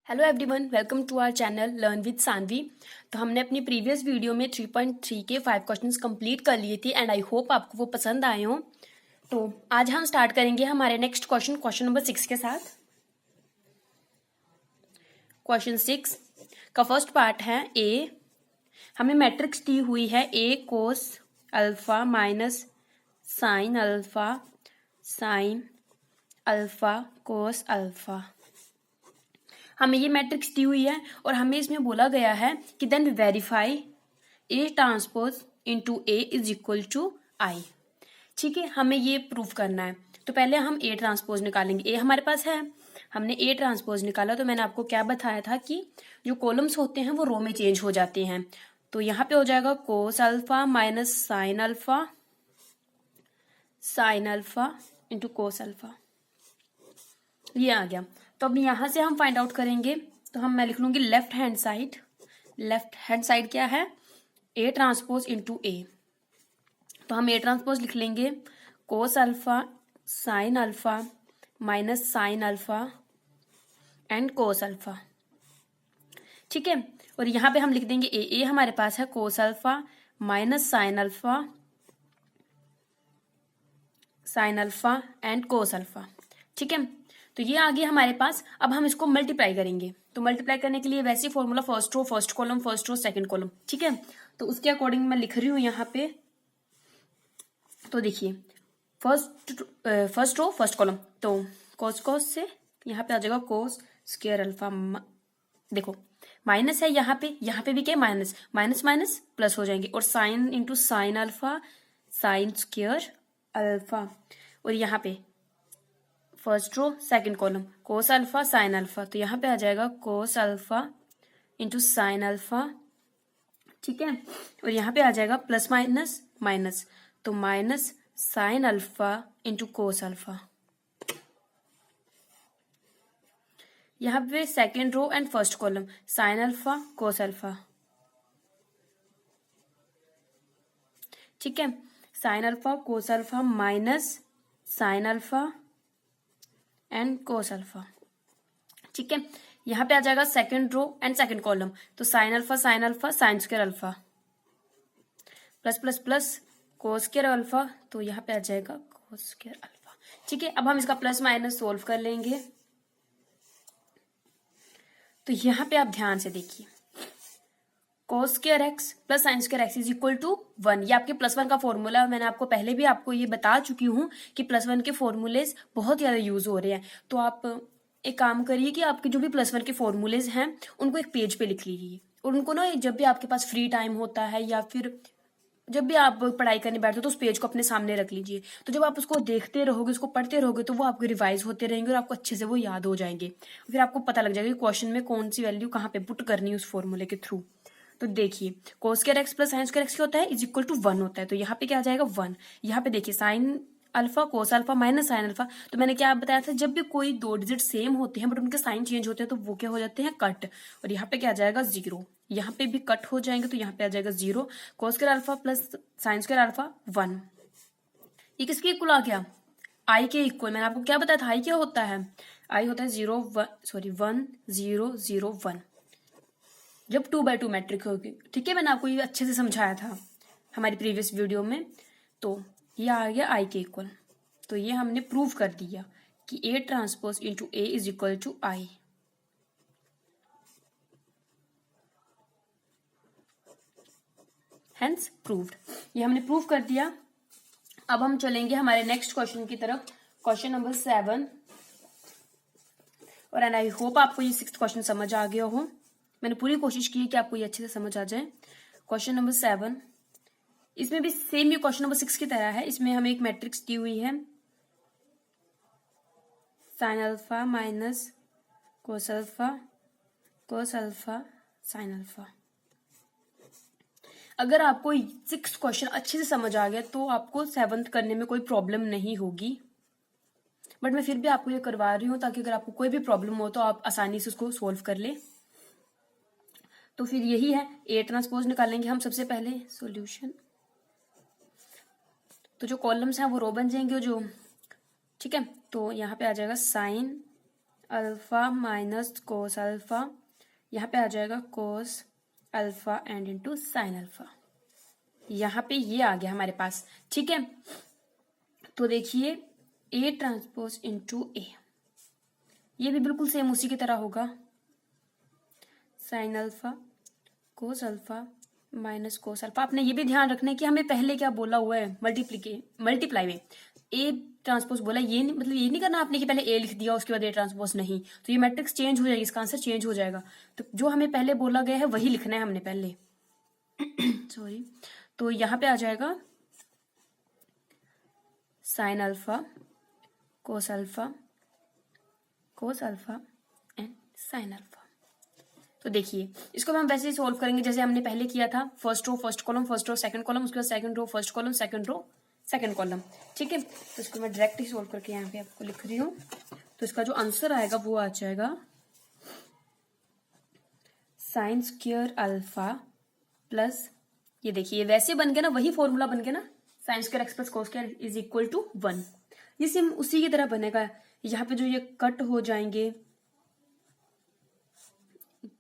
Hello everyone, welcome to our channel learn with Sanvi. तो हमने अपनी प्रीवियस वीडियो में 3.3 के 5 क्वेश्चंस कंप्लीट कर लिए थे एंड आई होप आपको वो पसंद आए हों। तो आज हम स्टार्ट करेंगे हमारे नेक्स्ट क्वेश्चन नंबर 6 के साथ। क्वेश्चन 6 का फर्स्ट पार्ट है ए। हमें मैट्रिक्स दी हुई है A cos alpha minus sine alpha cos alpha. हमें ये मैट्रिक्स दी हुई है और हमें इसमें बोला गया है कि then verify A transpose into A is equal to I. ठीक है, हमें ये प्रूफ करना है। तो पहले हम ए ट्रांसपोज निकालेंगे। ए हमारे पास है, हमने ए ट्रांसपोज निकाला। तो मैंने आपको क्या बताया था कि जो कॉलम्स होते हैं वो रो में चेंज हो जाते हैं। तो यहाँ पे हो जाएगा cos alpha minus sine alpha into cos alpha, ये आ गया। तो अब यहां से हम फाइंड आउट करेंगे। तो मैं लिख लूंगी लेफ्ट हैंड साइड क्या है, ए ट्रांसपोज इनटू ए। तो हम ए ट्रांसपोज लिख लेंगे कोस alpha sine alpha minus sine alpha and cos alpha. ठीक है, और यहां पे हम लिख देंगे ए हमारे पास है कोस alpha minus sine alpha and cos alpha. ठीक है, तो ये आ गया हमारे पास। अब हम इसको मल्टीप्लाई करेंगे। तो मल्टीप्लाई करने के लिए वैसे formula first row first column, first row second column. ठीक है, तो उसके अकॉर्डिंग मैं लिख रही हूं यहाँ पे। तो देखिए फर्स्ट रो फर्स्ट कॉलम, तो कोस से यहाँ पे आ जाएगा कोस स्क्वायर अल्फा। देखो माइनस है यहाँ पे भी क्या माइनस माइनस प्लस हो जाएंगे, और sine into sine alpha sine square alpha, और यहाँ पे first row second column cos alpha sine alpha. तो यहाँ पे आ जाएगा cos alpha into sine alpha. ठीक है, और यहाँ पे आ जाएगा प्लस माइनस माइनस, तो minus sine alpha into cos alpha. यहाँ पे second row and first column sine alpha cos alpha. ठीक है, sine alpha cos alpha minus sine alpha and cos alpha. ठीक है, यहाँ पे आ जाएगा second row and second column, तो sine alpha sine square alpha plus plus plus cos square alpha, तो यहाँ पे आ जाएगा कोस स्क्वायर अल्फा। ठीक है, अब हम इसका प्लस माइनस सोल्व कर लेंगे। तो यहाँ पे आप ध्यान से देखिए, cos square x plus sine square x is equal to 1। ये आपके +1 का फॉर्मूला। मैंने आपको पहले भी आपको ये बता चुकी हूँ कि +1 के फॉर्मूलेज बहुत ज्यादा यूज हो रहे हैं। तो आप एक काम करिए कि आपके जो भी +1 के फॉर्मूलेज हैं उनको एक पेज पे लिख लीजिए, और उनको ना जब भी आपके पास फ्री टाइम होता है या फिर जब भी आप पढ़ाई करने बैठते हो तो उस पेज को अपने सामने रख लीजिए। तो जब आप उसको देखते रहोगे, उसको पढ़ते रहोगे, तो वो आपके रिवाइज होते रहेंगे और आपको अच्छे से वो याद हो जाएंगे। फिर आपको पता लग जाएगा कि क्वेश्चन में कौन सी वैल्यू कहाँ पे पुट करनी है उस फॉर्मूले के थ्रू। तो देखिए cos square x plus sine square x क्या होता है, इज इक्वल टू 1 होता है। तो यहाँ पे क्या आ जाएगा 1। यहाँ पे देखिए sign alpha cos alpha minus sine alpha. तो मैंने क्या बताया था, जब भी कोई दो डिजिट सेम होते हैं बट उनके साइन चेंज होते हैं तो वो क्या हो जाते हैं, कट। और यहाँ पे क्या आ जाएगा 0, यहाँ पे भी कट हो जाएंगे, तो यहाँ पे आ जाएगा 0। कोस square alpha plus sine square alpha 1। ये किसके इक्वल आ गया, आई के इक्वल। मैंने आपको क्या बताया था, आई क्या होता है, आई होता है 1 0 0 1 जब 2x2 मैट्रिक होगी। ठीक है, मैंने आपको ये अच्छे से समझाया था हमारी प्रीवियस वीडियो में। तो ये आ गया आई के इक्वल। तो ये हमने प्रूव कर दिया कि A transpose into A is equal to I. Hence proved, ये हमने प्रूव कर दिया। अब हम चलेंगे हमारे नेक्स्ट क्वेश्चन की तरफ, क्वेश्चन नंबर 7। और एंड आई होप आपको ये 6th क्वेश्चन समझ आ गया हो। मैंने पूरी कोशिश की है कि आपको ये अच्छे से समझ आ जाए। क्वेश्चन नंबर 7, इसमें भी सेम ये क्वेश्चन नंबर 6 की तरह है। इसमें हमें एक मैट्रिक्स दी हुई है sine alpha minus cos alpha sine alpha. अगर आपको 6 क्वेश्चन अच्छे से समझ आ गया तो आपको 7th करने में कोई प्रॉब्लम नहीं होगी। बट मैं फिर भी आपको ये करवा रही हूँ ताकि अगर आपको कोई भी प्रॉब्लम हो तो आप आसानी से उसको सोल्व कर ले। तो फिर यही है, ए ट्रांसपोज निकालेंगे हम सबसे पहले सॉल्यूशन। तो जो कॉलम्स हैं वो रो बन जाएंगे जो। ठीक है, तो यहाँ पे आ जाएगा sine alpha minus cos alpha, यहाँ पे आ जाएगा cos alpha and into sine alpha. यहाँ पे ये आ गया हमारे पास, ठीक है। तो देखिए ए ट्रांसपोज इंटू ए, ये भी बिल्कुल सेम उसी की तरह होगा, sign alpha cos alpha minus cos alpha. आपने ये भी ध्यान रखना है कि हमें पहले क्या बोला हुआ है, मल्टीप्लाई में ए ट्रांसपोज बोला, ये नहीं मतलब ये नहीं करना आपने कि पहले ए लिख दिया उसके बाद ए ट्रांसपोज, नहीं, तो ये मैट्रिक्स चेंज हो जाएगी, इसका आंसर चेंज हो जाएगा। तो जो हमें पहले बोला गया है वही लिखना है हमने पहले सॉरी। तो यहाँ पे आ जाएगा sign alpha cos alpha and sine alpha. तो देखिए इसको हम वैसे ही सोल्व करेंगे जैसे हमने पहले किया था, first row first column, first row second column, उसके बाद second row first column, second row second column, ठीक है। तो इसको मैं डायरेक्ट ही सोल्व करके यहाँ पे आपको लिख रही हूँ। तो इसका जो आंसर आएगा वो आ जाएगा साइन स्क्वायर अल्फा प्लस, ये देखिए वैसे बन गया ना, वही फॉर्मूला बन गया ना, sine square x plus cos square is equal to 1। ये सेम उसी की तरह बनेगा। यहाँ पे जो ये कट हो जाएंगे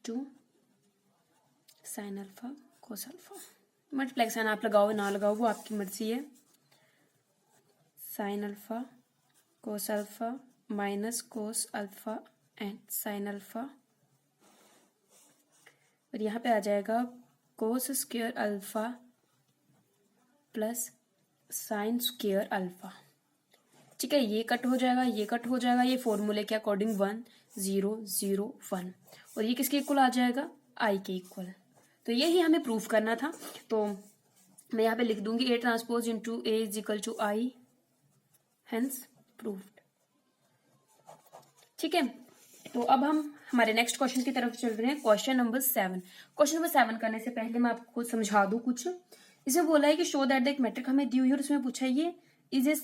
two sine alpha cos alpha, multiply sine आप लगाओ ना लगाओ वो आपकी मर्जी है, sine alpha cos alpha minus cos alpha and sine alpha, और यहाँ पे आ जाएगा cos square alpha plus sine square alpha, ठीक है। ये कट हो जाएगा, ये कट हो जाएगा, ये फॉर्मूले के अकॉर्डिंग 1 0 0 1, और ये किसके इक्वल आ जाएगा, आई के इक्वल। तो यही हमें प्रूफ करना था। तो मैं यहाँ पे लिख दूंगी A transpose into A is equal to I, hence proved, ठीक है। तो अब हम हमारे नेक्स्ट क्वेश्चन की तरफ चल रहे हैं, क्वेश्चन नंबर 7। क्वेश्चन नंबर 7 करने से पहले मैं आपको समझा दूं कुछ। इसमें बोला है कि शो दैट द एक मैट्रिक हमें दी हुई है और उसमें पूछा है ये इज ए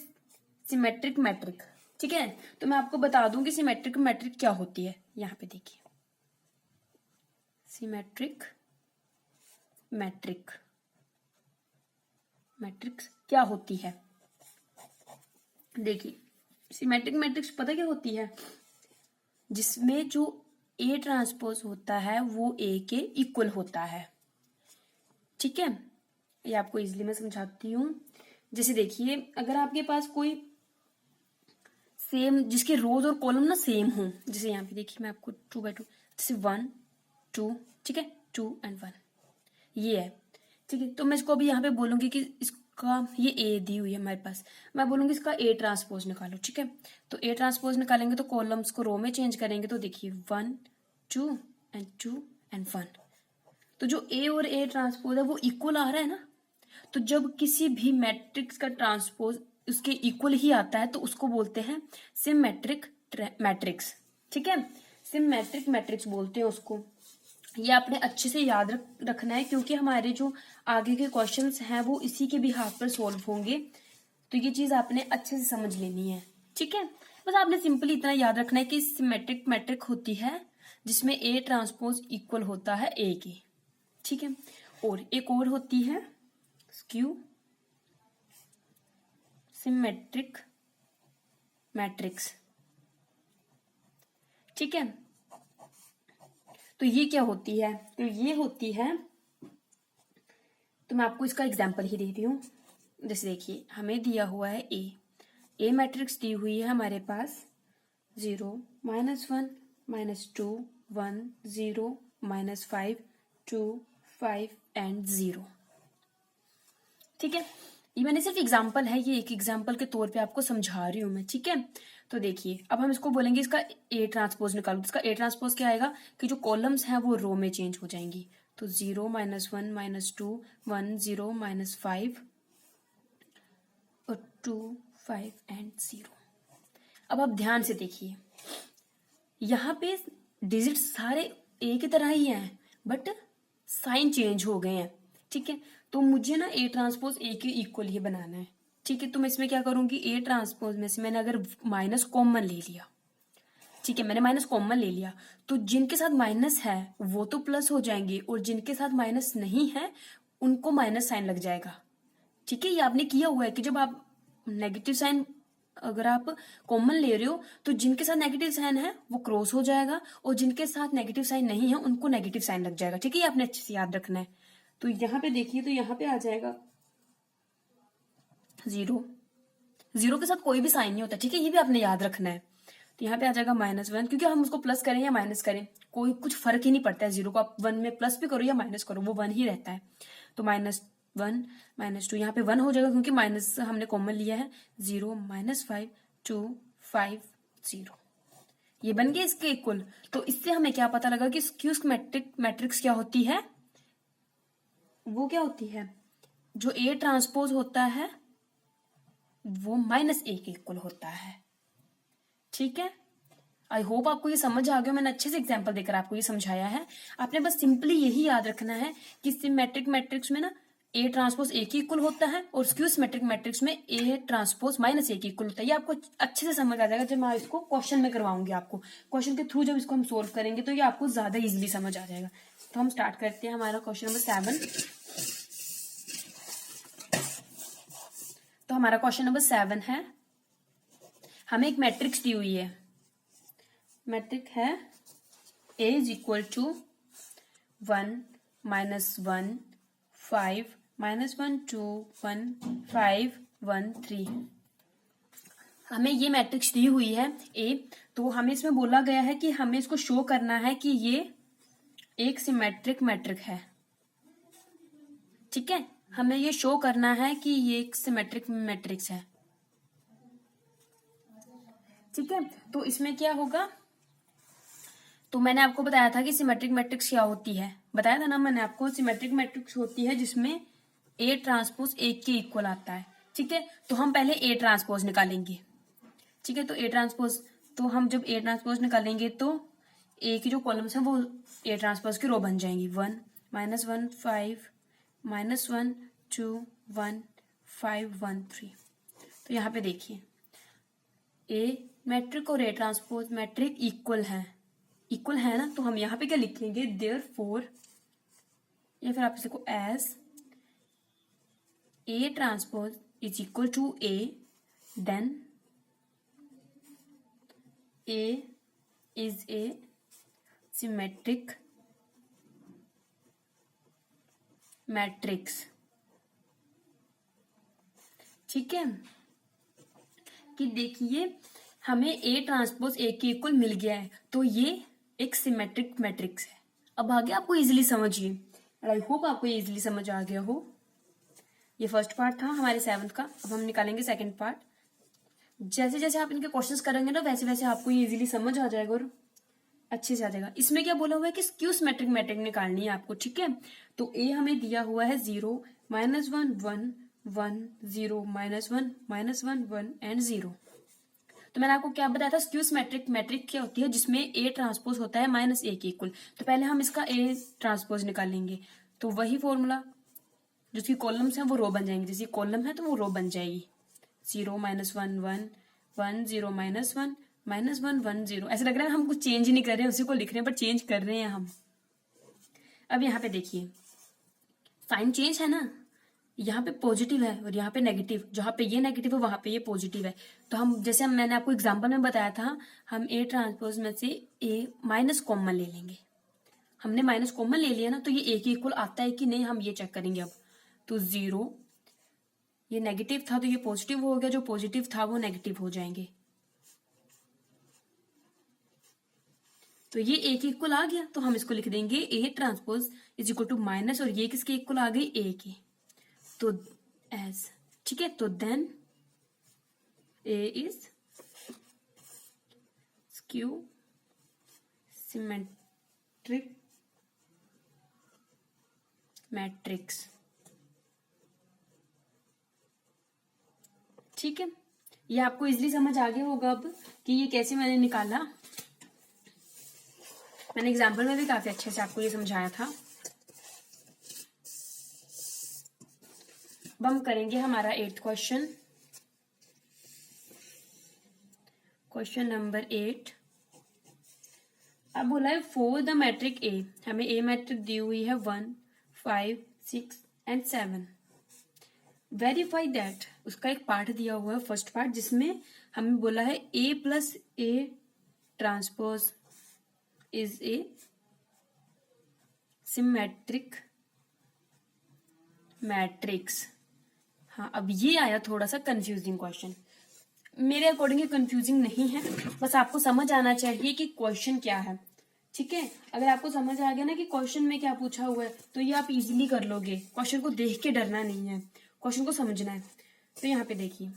सिमेट्रिक मैट्रिक, ठीक है। तो मैं आपको बता दूं कि सिमेट्रिक मैट्रिक क्या होती है। यहाँ पे देखिए सिमेट्रिक मैट्रिक्स क्या होती है। देखिए सिमेट्रिक मैट्रिक्स पता क्या होती है, जिसमें जो ए ट्रांसपोज होता है वो ए के इक्वल होता है, ठीक है। ये आपको इजीली मैं समझाती हूँ। जैसे देखिए अगर आपके पास कोई सेम जिसके रोज और कॉलम ना सेम हो, जैसे यहाँ पे देखिए मैं आपको 2 by 2 जैसे 1 2, ठीक है, 2 and 1 ये है, ठीक है। तो मैं इसको अभी यहाँ पे बोलूंगी कि इसका ये ए दी हुई है हमारे पास, मैं बोलूंगी इसका ए ट्रांसपोज निकालो, ठीक है। तो ए ट्रांसपोज निकालेंगे तो कॉलम्स को रो में चेंज करेंगे, तो देखिए 1 2 and 1। तो जो ए और ए ट्रांसपोज है वो इक्वल आ रहा है ना, तो जब किसी भी मैट्रिक्स का ट्रांसपोज उसके इक्वल ही आता है तो उसको बोलते हैं सिमेट्रिक मैट्रिक्स, ठीक है। सिमेट्रिक मैट्रिक्स बोलते हैं उसको। ये आपने अच्छे से याद रखना है क्योंकि हमारे जो आगे के क्वेश्चंस हैं वो इसी के बिहाफ पर सॉल्व होंगे, तो ये चीज आपने अच्छे से समझ लेनी है, ठीक है। बस आपने सिंपली इतना याद रखना है कि सिमेट्रिक मैट्रिक होती है जिसमें ए ट्रांसपोज इक्वल होता है ए के, ठीक है। और एक और होती है स्क्यू सिमेट्रिक मैट्रिक्स, ठीक है। तो ये क्या होती है, तो ये होती है, तो मैं आपको इसका एग्जांपल ही दे रही हूँ। जैसे देखिए हमें दिया हुआ है ए मैट्रिक्स दी हुई है हमारे पास 0 -1 -2 1 0 -5 2 5 एंड 0, ठीक है। ये मैंने सिर्फ एग्जाम्पल है, ये एक एग्जाम्पल के तौर पे आपको समझा रही हूँ मैं, ठीक है। तो देखिए अब हम इसको बोलेंगे इसका ए ट्रांसपोज निकालो, इसका ए ट्रांसपोज क्या आएगा कि जो कॉलम्स हैं वो रो में चेंज हो जाएंगी, तो 0 -1 -2 1 0 -5 और 2 5 एंड 0। अब आप ध्यान से देखिए यहाँ पे डिजिट सारे ए की तरह ही हैं बट साइन चेंज हो गए हैं, ठीक है। तो मुझे ना ए ट्रांसपोज ए के इक्वल ही बनाना है, ठीक है। तो मैं इसमें क्या करूंगी, ए ट्रांसपोज में से मैंने अगर माइनस कॉमन ले लिया, ठीक है, मैंने माइनस कॉमन ले लिया, तो जिनके साथ माइनस है वो तो प्लस हो जाएंगे और जिनके साथ माइनस नहीं है उनको माइनस साइन लग जाएगा, ठीक है। ये आपने किया हुआ है कि जब आप नेगेटिव साइन अगर आप कॉमन ले रहे हो तो जिनके साथ नेगेटिव साइन है वो क्रॉस हो जाएगा और जिनके साथ नेगेटिव साइन नहीं है उनको नेगेटिव साइन लग जाएगा। ठीक है, ये आपने अच्छे से याद रखना है। तो यहाँ पे देखिए, तो यहाँ पे आ जाएगा 0, 0 के साथ कोई भी साइन नहीं होता। ठीक है, ये भी आपने याद रखना है। तो यहाँ पे आ जाएगा -1, क्योंकि हम उसको प्लस करें या माइनस करें कोई कुछ फर्क ही नहीं पड़ता है। 0 को आप 1 में प्लस भी करो या माइनस करो वो 1 ही रहता है। तो -1 -2 यहाँ पे 1 हो जाएगा क्योंकि माइनस हमने कॉमन लिया है। 0 -5 2 5 0, ये बन गया इसके इक्वल। तो इससे हमें क्या पता लगा कि स्क्यू मैट्रिक्स क्या होती है, वो क्या होती है, जो A ट्रांसपोज होता है वो -A के इक्वल होता है। ठीक है, आई होप आपको ये समझ आ गया। मैंने अच्छे से एग्जांपल देकर आपको ये समझाया है। आपने बस सिंपली यही याद रखना है कि सिमेट्रिक मैट्रिक्स में ना A ट्रांसपोज A के इक्वल होता है और स्क्यू सिमेट्रिक मैट्रिक्स में A ट्रांसपोज -A के इक्वल होता है। ये आपको अच्छे से समझ आ जाएगा जब मैं इसको क्वेश्चन में करवाऊंगी। आपको क्वेश्चन के थ्रू जब इसको हम सोल्व करेंगे तो ये आपको ज्यादा इजिली समझ आ जाएगा। तो हम स्टार्ट करते हैं हमारा क्वेश्चन नंबर 7। तो हमारा क्वेश्चन नंबर 7 है, हमें एक मैट्रिक्स दी हुई है। मैट्रिक है A इज इक्वल टू 1 -1 5 -1 2 1 5 1 3। हमें ये मैट्रिक्स दी हुई है A। तो हमें इसमें बोला गया है कि हमें इसको शो करना है कि ये एक सिमेट्रिक मैट्रिक है। ठीक है, हमें ये शो करना है कि ये एक सिमेट्रिक मैट्रिक्स है। ठीक है, तो इसमें क्या होगा, तो मैंने आपको बताया था कि सिमेट्रिक मैट्रिक्स क्या होती है, बताया था ना मैंने आपको। सिमेट्रिक मैट्रिक्स होती है जिसमें A ट्रांसपोज A के इक्वल आता है। ठीक है, तो हम पहले A ट्रांसपोज निकालेंगे। ठीक है, तो A ट्रांसपोज, तो हम जब A ट्रांसपोज निकालेंगे तो A की जो कॉलम्स हैं वो A ट्रांसपोज की रो बन जाएंगी। 1 -1 5 -1 2 1 5 1 3। तो यहाँ पे देखिए A मैट्रिक और A ट्रांसपोज मैट्रिक इक्वल है ना। तो हम यहाँ पे क्या लिखेंगे, देयरफॉर, या फिर आप इसको as A transpose is equal to A, then A is a symmetric matrix. ठीक है, कि देखिए हमें A ट्रांसपोज A के इक्वल मिल गया है तो ये एक सिमेट्रिक मैट्रिक्स है। अब आगे आपको इजीली समझिए, आई होप आपको ये इजीली समझ आ गया हो। ये फर्स्ट पार्ट था हमारे 7th का। अब हम निकालेंगे सेकंड पार्ट। जैसे जैसे आप इनके क्वेश्चंस करेंगे ना वैसे वैसे आपको ये इजीली समझ आ जाएगा और अच्छे से आ जाएगा। इसमें क्या बोला हुआ है कि स्क्यू सिमेट्रिक मैट्रिक निकालनी है आपको। ठीक है, तो A हमें दिया हुआ है 0 -1 1 1 0 -1 -1 1 एंड 0। तो मैंने आपको क्या बताया था, स्क्यू सिमेट्रिक मैट्रिक क्या होती है, जिसमें A ट्रांसपोज होता है -A के इक्वल। तो पहले हम इसका A ट्रांसपोज निकालेंगे। तो वही फॉर्मूला, जिसकी कॉलम्स हैं वो रो बन जाएंगी, जैसी कॉलम है तो वो रो बन जाएगी। 0 -1 1 1 0 -1 -1 1 0। ऐसा लग रहा है हम कुछ चेंज ही नहीं कर रहे हैं, उसी को लिख रहे हैं, पर चेंज कर रहे हैं हम। अब यहाँ पे देखिए साइन चेंज है ना, यहाँ पे पॉजिटिव है और यहाँ पे नेगेटिव। जहाँ पे ये नेगेटिव है वहां पे ये पॉजिटिव है। तो हम जैसे मैंने आपको एग्जांपल में बताया था, हम A ट्रांसपोज में से A माइनस कॉमन ले लेंगे। हमने माइनस कॉमन ले लिया ना, तो ये A के इक्वल आता है कि नहीं हम ये चेक करेंगे। अब तो 0, ये नेगेटिव था तो ये पॉजिटिव हो गया, जो पॉजिटिव था वो नेगेटिव हो जाएंगे। तो ये A के इक्वल आ गया, तो हम इसको लिख देंगे A transpose is equal to minus, और ये किसके इक्वल आ गई, A के। तो एज, ठीक है, तो then A is skew symmetric matrix. ठीक है, ये आपको इजीली समझ आ गया होगा अब कि ये कैसे मैंने निकाला। मैंने एग्जाम्पल में भी काफी अच्छे से आपको ये समझाया था। अब हम करेंगे हमारा 8th क्वेश्चन, क्वेश्चन नंबर 8। अब बोला है फॉर द मैट्रिक A, हमें A मैट्रिक दी हुई है 1 5 6 एंड 7। वेरीफाई दैट, उसका एक पार्ट दिया हुआ है, फर्स्ट पार्ट, जिसमें हमें बोला है A plus A transpose is a symmetric matrix. हाँ, अब ये आया थोड़ा सा कंफ्यूजिंग क्वेश्चन। मेरे अकॉर्डिंग ये कंफ्यूजिंग नहीं है, बस आपको समझ आना चाहिए कि क्वेश्चन क्या है। ठीक है, अगर आपको समझ आ गया ना कि क्वेश्चन में क्या पूछा हुआ है, तो ये आप इजीली कर लोगे। क्वेश्चन को देख के डरना नहीं है, क्वेश्चन को समझना है। तो यहाँ पे देखिए,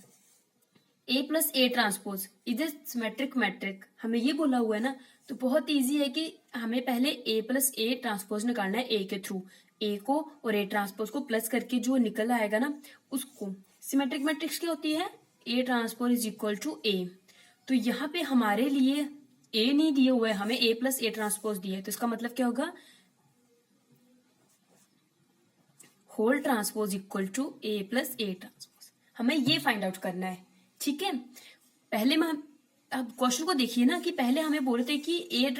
A plus A transpose is a symmetric matrix, हमें ये बोला हुआ है ना, तो बहुत इजी है कि हमें पहले ए प्लस ए ट्रांसपोज निकालना है ए के थ्रू। ए को और ए ट्रांसपोज को प्लस करके जो निकल आएगा ना, उसको सिमेट्रिक मैट्रिक्स क्या होती है, A transpose is equal to A. तो यहाँ पे हमारे लिए ए नहीं दिए हुए, हमें ए प्लस ए ट्रांसपोज दिए, तो इसका मतलब क्या होगा, whole transpose equal to A plus A transpose. हमें ये फाइंड आउट करना है। ठीक है, पहले में अब क्वेश्चन को देखिए ना, कि पहले हमें बोल रहे थे कि ए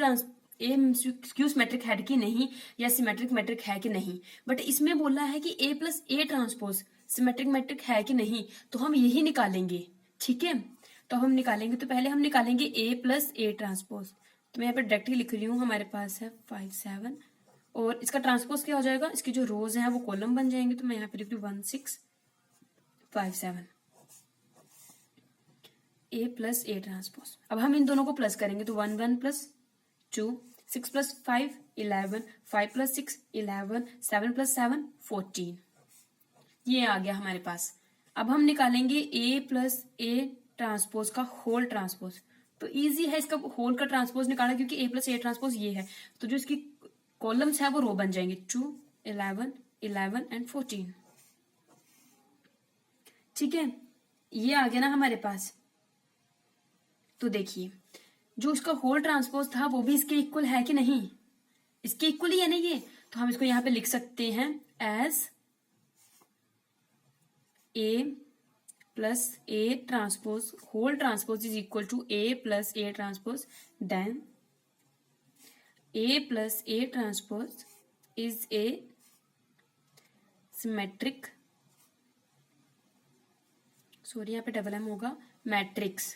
स्क्यू सिमेट्रिक है कि नहीं, या सिमेट्रिक मैट्रिक है कि नहीं, बट इसमें बोला है कि A plus A transpose symmetric matrix है कि नहीं, तो हम यही निकालेंगे। ठीक है, तो हम निकालेंगे, तो पहले हम निकालेंगे ए प्लस ए ट्रांसपोज। तो मैं यहाँ पे डायरेक्टली लिख रही हूँ, हमारे पास है 5 7, और इसका ट्रांसपोज क्या हो जाएगा, इसकी जो रोज हैं वो कॉलम बन जाएंगे। तो मैं यहाँ पे लिख रही हूँ 1 6 5 7 ए प्लस ए ट्रांसपोज। अब हम इन दोनों को प्लस करेंगे, तो 1 1 प्लस 2 6 प्लस 5 11 5 प्लस 6 11 7 प्लस 7 14, ये आ गया हमारे पास। अब हम निकालेंगे ए प्लस ए ट्रांसपोज का होल ट्रांसपोज। तो इजी है इसका होल का ट्रांसपोज निकालना, क्योंकि ए प्लस ए ट्रांसपोज ये है, तो जो इसकी कॉलम्स है वो रो बन जाएंगे, 2 11 11 एंड 14। ठीक है, ये आ गया ना हमारे पास। तो देखिए, जो इसका होल ट्रांसपोज था वो भी इसके इक्वल है कि नहीं, इसके इक्वल ही है ना ये, तो हम इसको यहां पे लिख सकते हैं as A plus A transpose whole transpose is equal to A plus A transpose, then A plus A transpose is a symmetric, sorry यहाँ पे डबल एम होगा, मैट्रिक्स।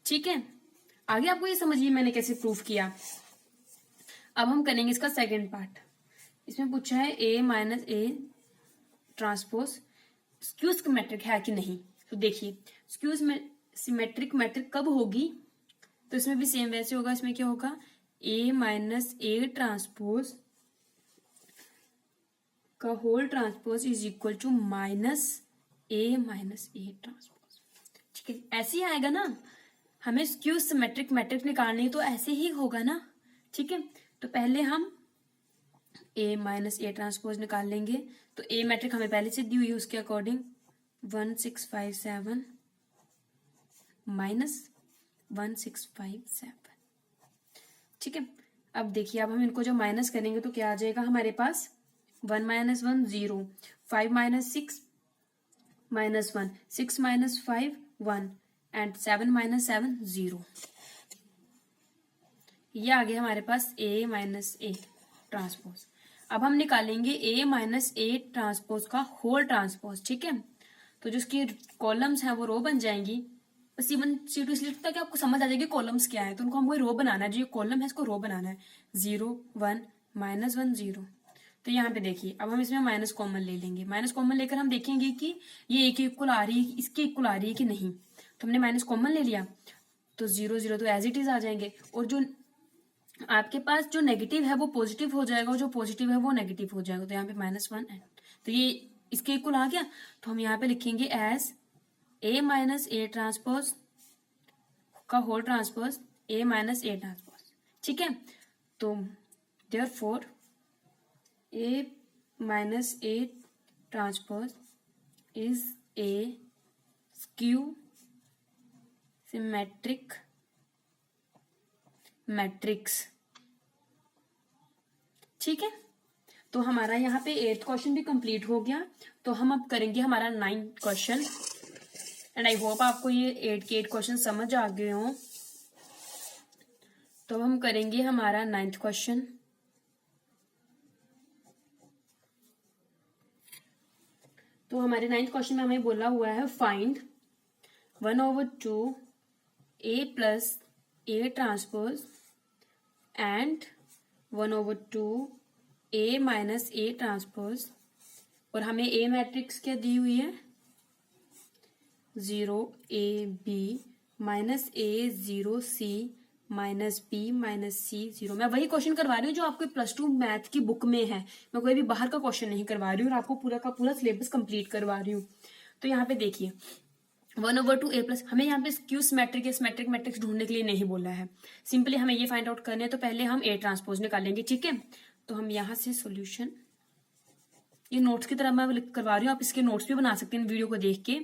ठीक है, आगे आपको ये समझिए मैंने कैसे प्रूफ किया। अब हम करेंगे इसका सेकंड पार्ट। इसमें पूछा है A minus A transpose skew symmetric है कि नहीं। तो देखिए, स्क्यू सिमेट्रिक मैट्रिक कब होगी, तो इसमें भी सेम वैसे होगा। इसमें क्या होगा, ए माइनस ए ट्रांसपोज का whole transpose is equal to minus A transpose. ठीक है, ऐसे ही आएगा ना, हमें स्क्यू सिमेट्रिक मैट्रिक्स निकालनी, तो ऐसे ही होगा ना। ठीक है, तो पहले हम ए माइनस ए ट्रांसपोज निकाल लेंगे। तो ए मैट्रिक हमें पहले से दी हुई है, उसके अकॉर्डिंग 1 6 5 7 माइनस 1 6 5 7। ठीक है, अब देखिए, अब हम इनको जो माइनस करेंगे तो क्या आ जाएगा हमारे पास, 1 minus 1 0, 5 minus 6 minus 1, 6 minus 5 1 and 7 minus 7 0। ये आ गया हमारे पास ए माइनस ए ट्रांसपोज। अब हम निकालेंगे ए माइनस ए ट्रांसपोज का होल ट्रांसपोज। ठीक है, तो जो इसकी कॉलम्स हैं वो रो बन जाएंगी। C1 C2 इसलिए लिखता है कि आपको समझ आ जाएगी कॉलम्स क्या है, तो उनको हमको रो बनाना है, जो ये कॉलम है इसको रो बनाना है, 0 1 माइनस 1 0। तो यहाँ पे देखिए, अब हम इसमें माइनस कॉमन ले लेंगे। माइनस कॉमन लेकर हम देखेंगे कि ये एक इक्वल आ रही है, इसके इक्वल आ रही है कि नहीं। तो हमने माइनस कॉमन ले लिया, तो 0 0 तो एज इट इज आ जाएंगे, और जो आपके पास जो नेगेटिव है वो पॉजिटिव हो जाएगा, और जो पॉजिटिव है वो नेगेटिव हो जाएगा। तो यहाँ पे -1 है, तो ये इसके इक्वल आ गया। तो हम यहाँ पे लिखेंगे as A minus A transpose का whole transpose A minus A transpose. ठीक है, तो therefore A minus A transpose is a skew symmetric matrix. ठीक है, तो हमारा यहाँ पे 8th क्वेश्चन भी कंप्लीट हो गया। तो हम अब करेंगे हमारा 9th question, and I hope आपको ये 8 के 8 क्वेश्चन समझ आ गए हों। तो हम करेंगे हमारा 9th क्वेश्चन। तो हमारे 9th क्वेश्चन में हमें बोला हुआ है find 1/2 A plus A transpose and 1/2 A minus A transpose, और हमें A मैट्रिक्स क्या दी हुई है 0 A B minus A 0 C minus B minus C 0। मैं वही क्वेश्चन करवा रही हूँ जो आपके +2 मैथ की बुक में है, मैं कोई भी बाहर का क्वेश्चन नहीं करवा रही हूँ और आपको पूरा का पूरा सिलेबस कंप्लीट करवा रही हूँ। तो यहाँ पे देखिए 1/2 A प्लस, हमें यहाँ पे क्यू सिमेट्रिक या सिमेट्रिक मैट्रिक्स ढूंढने के लिए नहीं बोला है, सिंपली हमें ये फाइंड आउट करने हैं। तो पहले हम A ट्रांसपोज निकालेंगे, ठीक है। तो हम यहाँ से सोल्यूशन, ये नोट्स की तरह मैं करवा रही हूँ, आप इसके नोट्स भी बना सकते हैं वीडियो को देख के,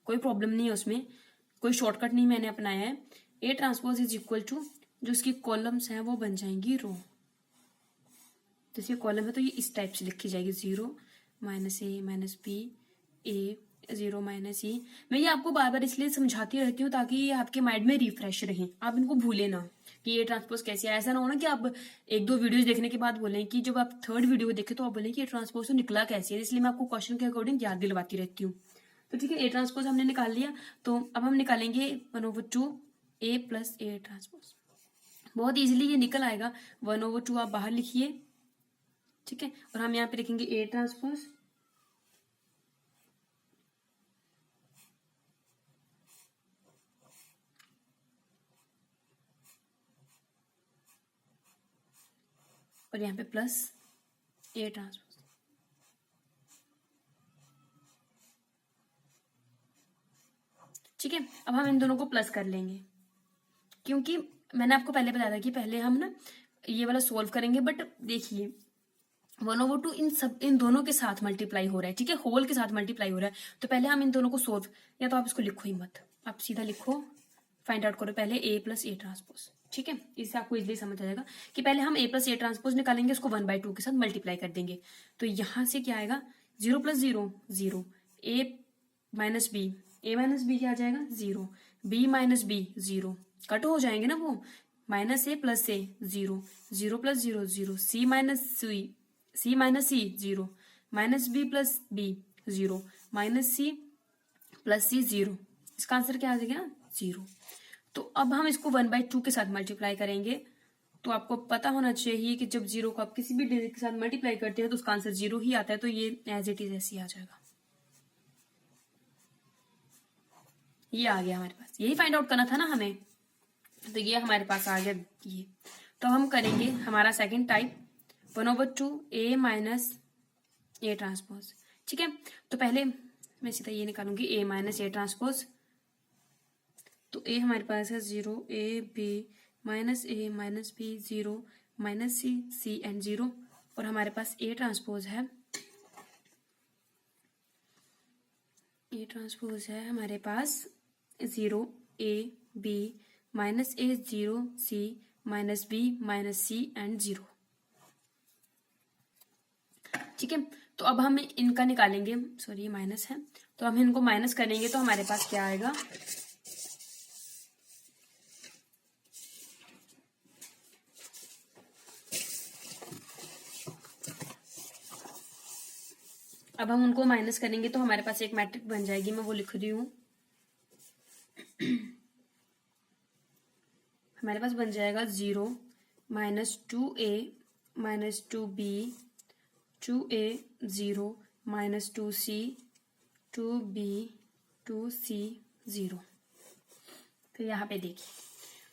कोई प्रॉब्लम नहीं है उसमें, कोई शॉर्टकट नहीं मैंने अपनाया है। A transpose is equal to, जो इसकी कॉलम्स हैं वो बन जाएंगी रो, जैसे कॉलम है तो ये इस टाइप से लिखी जाएगी 0 minus A minus B A 0 minus E। मैं ये आपको बार बार इसलिए समझाती रहती हूँ ताकि ये आपके माइंड में रिफ्रेश रहे, आप इनको भूले ना कि A ट्रांसपोज कैसे है। ऐसा ना हो ना कि आप 1-2 वीडियोस देखने के बाद बोलें कि जब आप 3rd वीडियो को देखें तो आप बोलें कि A ट्रांसपोज तो निकला कैसे है, इसलिए मैं आपको क्वेश्चन के अकॉर्डिंग याद दिलवाती रहती हूँ। तो ठीक है, A ट्रांसपोज हमने निकाल लिया, तो अब हम निकालेंगे 1/2 A प्लस A ट्रांसपोज। बहुत इजीली ये निकल आएगा, 1/2 आप बाहर लिखिए, ठीक है, और हम यहाँ पे लिखेंगे A ट्रांसपोज और यहाँ पे प्लस A ट्रांसपोज। ठीक है, अब हम इन दोनों को प्लस कर लेंगे, क्योंकि मैंने आपको पहले बताया था कि पहले हम ना ये वाला सोल्व करेंगे, बट देखिए 1/2 इन दोनों के साथ मल्टीप्लाई हो रहा है, ठीक है, होल के साथ मल्टीप्लाई हो रहा है। तो पहले हम इन दोनों को सोल्व, या तो आप इसको लिखो ही मत, आप सीधा लिखो, फाइंड आउट करो पहले A प्लस A ट्रांसपोज, ठीक है, इससे आपको इजीली समझ आ जाएगा कि पहले हम A प्लस A ट्रांसपोज निकालेंगे, उसको 1/2 के साथ मल्टीप्लाई कर देंगे। तो यहां से क्या आएगा 0 plus 0 0, A minus B, A minus B क्या आ जाएगा 0, B माइनस B 0, कट हो जाएंगे ना वो, minus A plus A 0, 0 plus 0 0, C minus C 0, minus B plus B 0, minus C plus C 0, इसका आंसर क्या आ जाएगा 0। तो अब हम इसको 1/2 के साथ मल्टीप्लाई करेंगे, तो आपको पता होना चाहिए कि जब 0 को आप किसी भी डिजिट के साथ मल्टीप्लाई करते हैं तो उसका आंसर 0 ही आता है, तो ये एज इट इज ऐसे ही आ जाएगा। ये आ गया हमारे पास, यही फाइंड आउट करना था ना हमें, तो ये हमारे पास आ गया ये। तो हम करेंगे हमारा second type 1/2 A minus A transpose, ठीक है। तो पहले मैं सीधा ये निकालूंगी A माइनस A ट्रांसपोज, तो A हमारे पास है 0 A B minus B 0 minus C and 0, और हमारे पास A ट्रांसपोज है, A ट्रांसपोज है हमारे पास 0 A B minus A 0 C minus B minus C and 0, ठीक है। तो अब हम इनका निकालेंगे, सॉरी ये माइनस है, तो हम इनको माइनस करेंगे तो हमारे पास क्या आएगा अब हम उनको माइनस करेंगे तो हमारे पास एक मैट्रिक बन जाएगी, मैं वो लिख रही हूं, हमारे पास बन जाएगा 0 minus 2A minus 2B 2A 0 minus 2C 2B 2C 0। तो यहाँ पे देखिए,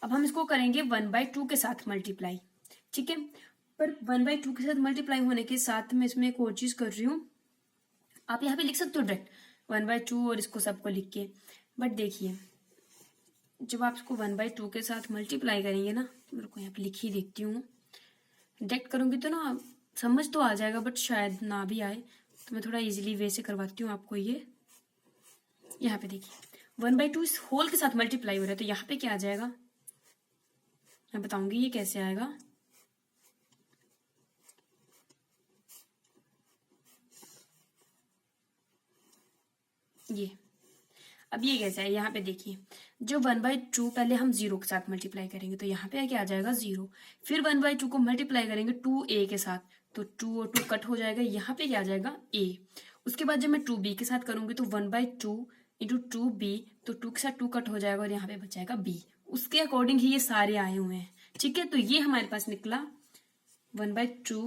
अब हम इसको करेंगे 1/2 के साथ मल्टीप्लाई, ठीक है, पर 1/2 के साथ मल्टीप्लाई होने के साथ मैं इसमें एक और चीज कर रही हूँ, आप यहाँ पे लिख सकते हो डायरेक्ट 1/2 और इसको सबको लिख के, बट देखिए जब आप इसको 1/2 के साथ मल्टीप्लाई करेंगे ना, तो मेरे को यहाँ पे लिख ही देखती हूँ, डायरेक्ट करूंगी तो ना समझ तो आ जाएगा बट शायद ना भी आए, तो मैं थोड़ा इजीली वे से करवाती हूँ आपको। ये यहाँ पे देखिए 1/2 इस होल के साथ मल्टीप्लाई हो रहा है, तो यहाँ पे क्या आ जाएगा मैं बताऊंगी ये कैसे आएगा। ये अब ये कैसे है, यहाँ पे देखिए जो 1/2 पहले हम 0 के साथ मल्टीप्लाई करेंगे तो यहाँ पे क्या आ जाएगा 0, फिर 1/2 को मल्टीप्लाई करेंगे 2A के साथ, तो 2 और 2 कट हो जाएगा, यहाँ पे क्या आ जाएगा A, उसके बाद जब मैं 2b के साथ करूंगी तो 1/2 इंटू 2b, तो 2 के साथ 2 कट हो जाएगा और यहाँ पे बचाएगा b। उसके अकॉर्डिंग ही ये सारे आए हुए हैं, ठीक है। तो ये हमारे पास निकला 1/2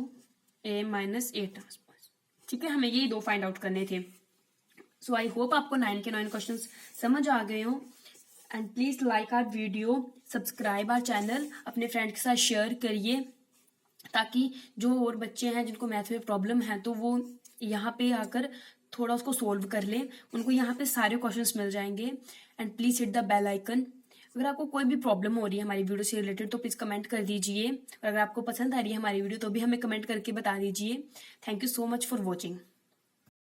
a माइनस a ट्रांसपोज, ठीक है। हमें ये दो फाइंड आउट करने थे। सो आई होप आपको 9 के 9 क्वेश्चन समझ आ गए हो। And please like our video, subscribe our channel, अपने फ्रेंड के साथ शेयर करिए, ताकि जो और बच्चे हैं जिनको मैथ में प्रॉब्लम है तो वो यहाँ पे आकर थोड़ा उसको सोल्व कर लें, उनको यहाँ पे सारे क्वेश्चंस मिल जाएंगे। And please hit the bell icon. अगर आपको कोई भी प्रॉब्लम हो रही है हमारी वीडियो से रिलेटेड तो प्लीज कमेंट कर दीजिए, और अगर आपको पसंद आ रही है हमारी वीडियो तो भी हमें कमेंट करके बता दीजिए। Thank you so much for watching.